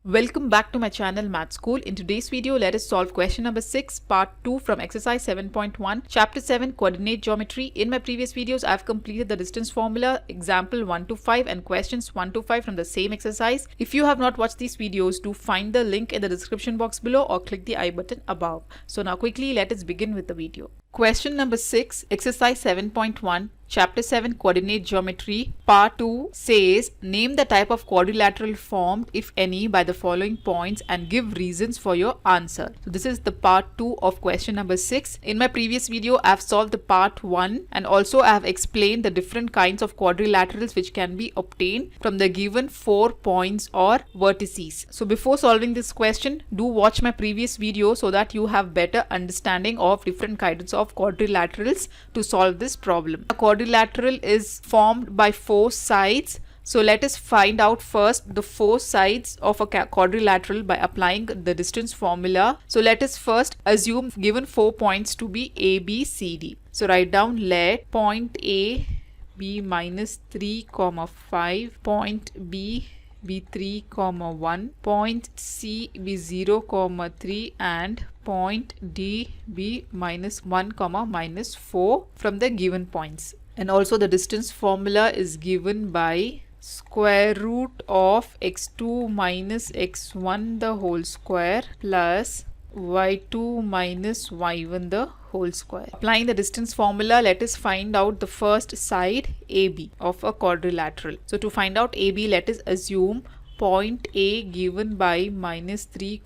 Welcome back to my channel Math School. In today's video, let us solve question number 6, part 2 from exercise 7.1, chapter 7, coordinate geometry. In my previous videos, I have completed the distance formula, example 1 to 5 and questions 1 to 5 from the same exercise. If you have not watched these videos, do find the link in the description box below or click the I button above. So now quickly, let us begin with the video. Question number 6, exercise 7.1, chapter 7, coordinate geometry, part 2 says, name the type of quadrilateral formed, if any, by the following points and give reasons for your answer. So this is the part 2 of question number 6. In my previous video, I have solved the part 1 and also I have explained the different kinds of quadrilaterals which can be obtained from the given 4 points or vertices. So before solving this question, do watch my previous video so that you have better understanding of different kinds of quadrilaterals to solve this problem. A quadrilateral is formed by 4 sides. So let us find out first the 4 sides of a quadrilateral by applying the distance formula. So let us first assume given 4 points to be A, B, C, D. So write down, let point A be minus 3, 5, point B be 3, 1, point C be 0, 3 and point D be minus 1, minus 4 from the given points. And also the distance formula is given by square root of x2 minus x1 the whole square plus y2 minus y1 the whole square. Applying the distance formula, let us find out the first side AB of a quadrilateral. So to find out AB, let us assume point A given by minus 3,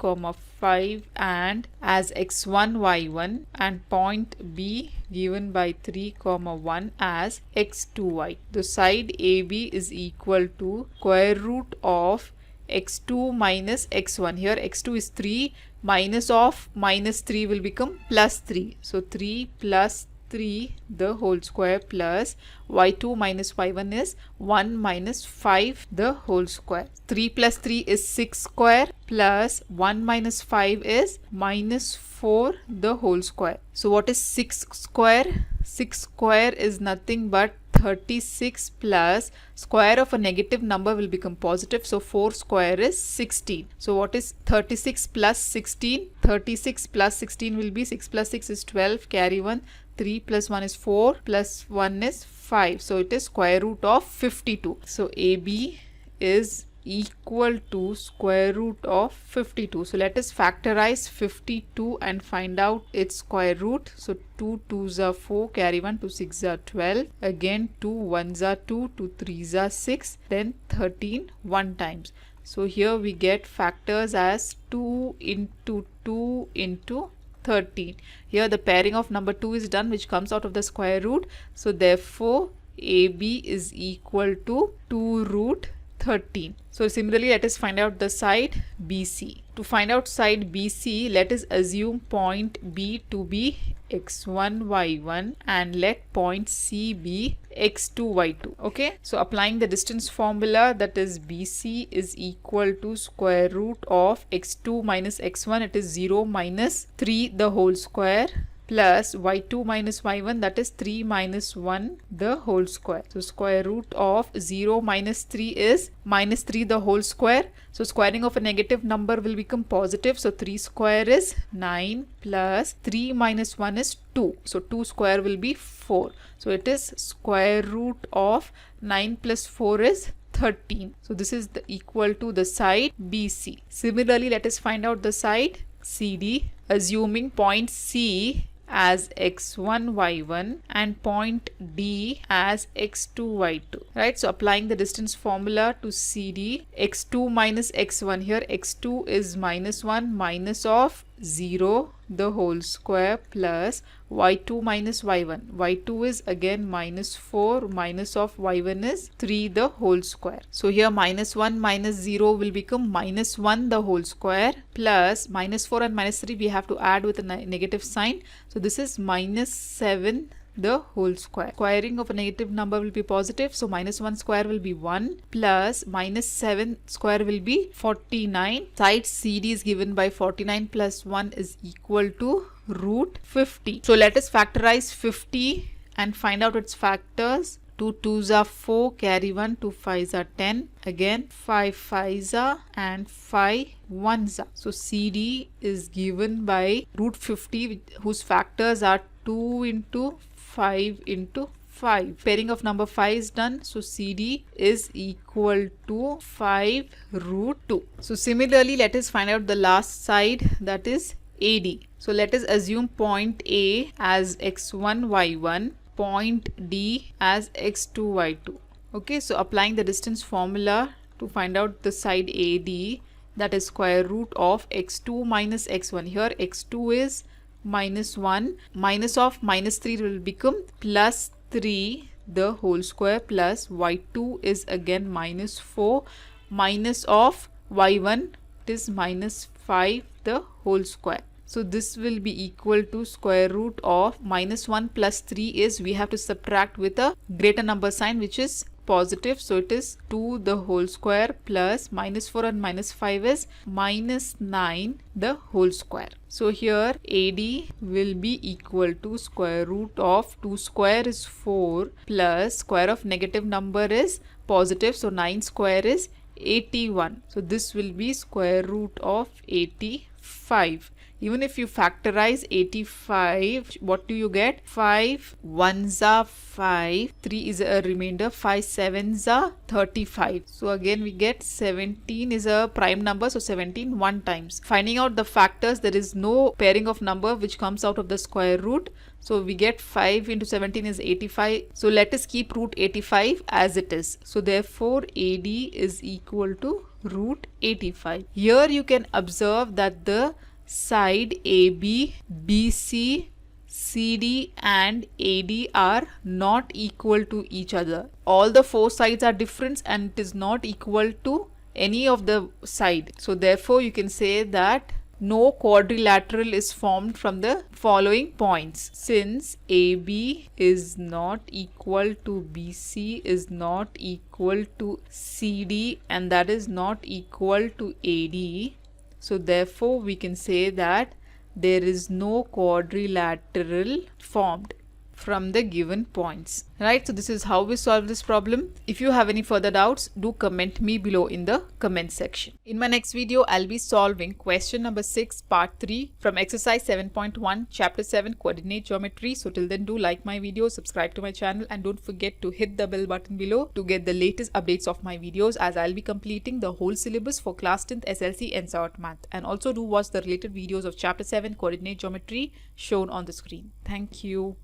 5 and as x1, y1 and point B given by 3, 1 as x2, y. The side AB is equal to square root of x2 minus x1. Here x2 is 3, minus of minus 3 will become plus 3. So 3 plus 3 the whole square plus y2 minus y1 is 1 minus 5 the whole square. 3 plus 3 is 6 square plus 1 minus 5 is minus 4 the whole square. So what is 6 square? 6 square is nothing but 36 plus square of a negative number will become positive. So 4 square is 16. So what is 36 plus 16? 36 plus 16 will be 6 plus 6 is 12. Carry 1. 3 plus 1 is 4 plus 1 is 5. So it is square root of 52. So AB is equal to square root of 52. So let us factorize 52 and find out its square root. So 2 2s are 4, carry 1, 2 6 are 12, again 2 1s are 2, 2 3s are 6, then 13 1 times. So here we get factors as 2 into 2 into 13. Here the pairing of number 2 is done, which comes out of the square root. So therefore AB is equal to 2 root 13. So similarly, let us find out the side BC. To find out side BC, let us assume point B to be x1, y1 and let point C be x2, y2. Okay, so applying the distance formula, that is BC is equal to square root of x2 minus x1, it is 0 minus 3 the whole square plus y2 minus y1, that is 3 minus 1 the whole square. So square root of 0 minus 3 is minus 3 the whole square. So squaring of a negative number will become positive. So 3 square is 9 plus 3 minus 1 is 2. So 2 square will be 4. So it is square root of 9 plus 4 is 13. So this is the equal to the side BC. Similarly, let us find out the side CD, assuming point C as x1, y1 and point D as x2, y2. Right, so applying the distance formula to CD, x2 minus x1, here x2 is minus 1 minus of 0 the whole square plus y2 minus y1. y2 is again minus 4 minus of y1 is 3 the whole square. So here minus 1 minus 0 will become minus 1 the whole square plus minus 4 and minus 3 we have to add with a negative sign. So this is minus 7 the whole square. Squaring of a negative number will be positive. So minus 1 square will be 1 plus minus 7 square will be 49. Side CD is given by 49 plus 1 is equal to root 50. So let us factorize 50 and find out its factors. 2 2s are 4, carry 1, 2 5s are 10, again 5 5s are and 5 1s are. So CD is given by root 50 whose factors are 2 into 5 into 5. Pairing of number 5 is done. So CD is equal to 5 root 2. So similarly, let us find out the last side, that is AD. So let us assume point A as x1 y1, point D as x2 y2. Okay, so applying the distance formula to find out the side AD, that is square root of x2 minus x1. Here x2 is minus 1, minus of minus 3 will become plus 3 the whole square, plus y2 is again minus 4, minus of y1 it is minus 5 the whole square. So this will be equal to square root of minus 1 plus 3 is, we have to subtract with a greater number sign which is positive. So it is 2 the whole square plus minus 4 and minus 5 is minus 9 the whole square. So here AD will be equal to square root of 2 square is 4 plus square of negative number is positive. So 9 square is 81. So this will be square root of 85. Even if you factorize 85, what do you get? 5 1s are 5, 3 is a remainder, 5 7s are 35. So again we get 17 is a prime number, so 17 1 times. Finding out the factors, there is no pairing of number which comes out of the square root. So we get 5 into 17 is 85. So let us keep root 85 as it is. So therefore AD is equal to root 85. Here you can observe that the side AB, BC, CD and AD are not equal to each other. All the four sides are different and it is not equal to any of the side. So therefore you can say that no quadrilateral is formed from the following points. Since AB is not equal to BC, is not equal to CD and that is not equal to AD, so therefore we can say that there is no quadrilateral formed from the given points. Right, so this is how we solve this problem. If you have any further doubts, do comment me below in the comment section. In my next video, I'll be solving question number 6 part 3 from exercise 7.1 chapter 7 coordinate geometry. So till then, do like my video, subscribe to my channel and don't forget to hit the bell button below to get the latest updates of my videos, as I'll be completing the whole syllabus for class 10th SLC and NCERT Math. And also do watch the related videos of chapter 7 coordinate geometry shown on the screen. Thank you.